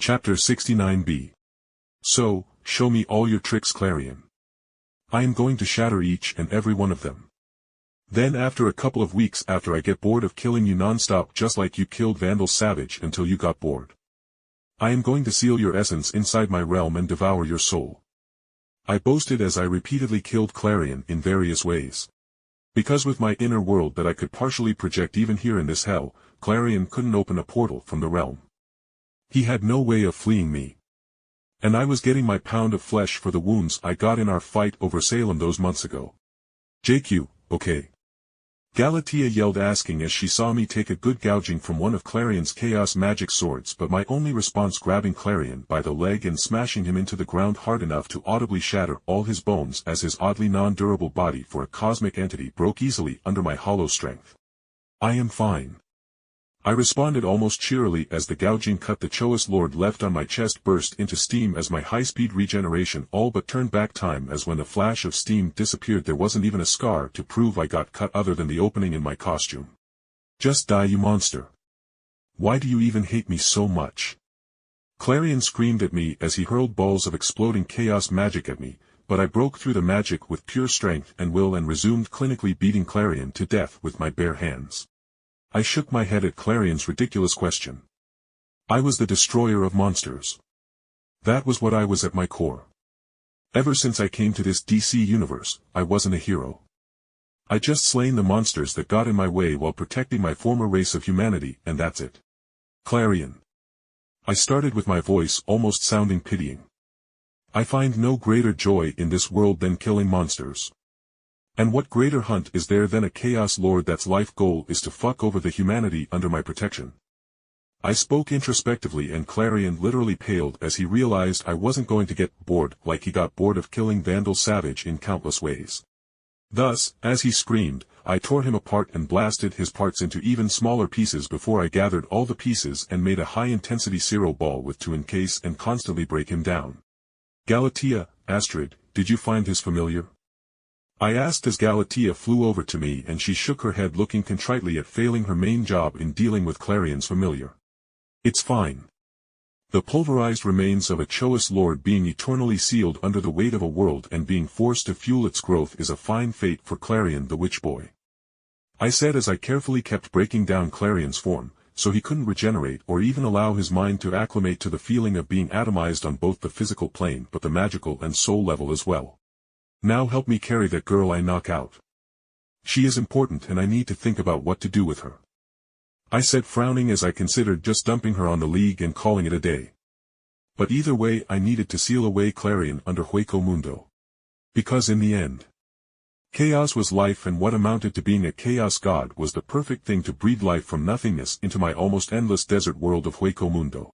Chapter 69b. So, show me all your tricks, Klarion. I am going to shatter each and every one of them. Then after a couple of weeks after I get bored of killing you nonstop just like you killed Vandal Savage until you got bored. I am going to seal your essence inside my realm and devour your soul. I boasted as I repeatedly killed Klarion in various ways. Because with my inner world that I could partially project even here in this hell, Klarion couldn't open a portal from the realm. He had no way of fleeing me. And I was getting my pound of flesh for the wounds I got in our fight over Salem those months ago. JQ, okay. Galatea yelled asking as she saw me take a good gouging from one of Clarion's chaos magic swords, but my only response grabbing Klarion by the leg and smashing him into the ground hard enough to audibly shatter all his bones as his oddly non-durable body for a cosmic entity broke easily under my hollow strength. I am fine. I responded almost cheerily as the gouging cut the Choice Lord left on my chest burst into steam as my high-speed regeneration all but turned back time as when the flash of steam disappeared there wasn't even a scar to prove I got cut other than the opening in my costume. Just die, you monster. Why do you even hate me so much? Klarion screamed at me as he hurled balls of exploding chaos magic at me, but I broke through the magic with pure strength and will and resumed clinically beating Klarion to death with my bare hands. I shook my head at Clarion's ridiculous question. I was the destroyer of monsters. That was what I was at my core. Ever since I came to this DC universe, I wasn't a hero. I just slain the monsters that got in my way while protecting my former race of humanity, and that's it. Klarion. I started with my voice almost sounding pitying. I find no greater joy in this world than killing monsters. And what greater hunt is there than a Chaos Lord that's life goal is to fuck over the humanity under my protection? I spoke introspectively and Klarion literally paled as he realized I wasn't going to get bored like he got bored of killing Vandal Savage in countless ways. Thus, as he screamed, I tore him apart and blasted his parts into even smaller pieces before I gathered all the pieces and made a high-intensity zero ball with to encase and constantly break him down. Galatea, Astrid, did you find his familiar? I asked as Galatea flew over to me and she shook her head looking contritely at failing her main job in dealing with Clarion's familiar. It's fine. The pulverized remains of a Choice Lord being eternally sealed under the weight of a world and being forced to fuel its growth is a fine fate for Klarion the Witch Boy. I said as I carefully kept breaking down Clarion's form, so he couldn't regenerate or even allow his mind to acclimate to the feeling of being atomized on both the physical plane but the magical and soul level as well. Now help me carry that girl I knock out. She is important and I need to think about what to do with her. I said frowning as I considered just dumping her on the League and calling it a day. But either way I needed to seal away Klarion under Hueco Mundo. Because in the end, chaos was life and what amounted to being a chaos god was the perfect thing to breed life from nothingness into my almost endless desert world of Hueco Mundo.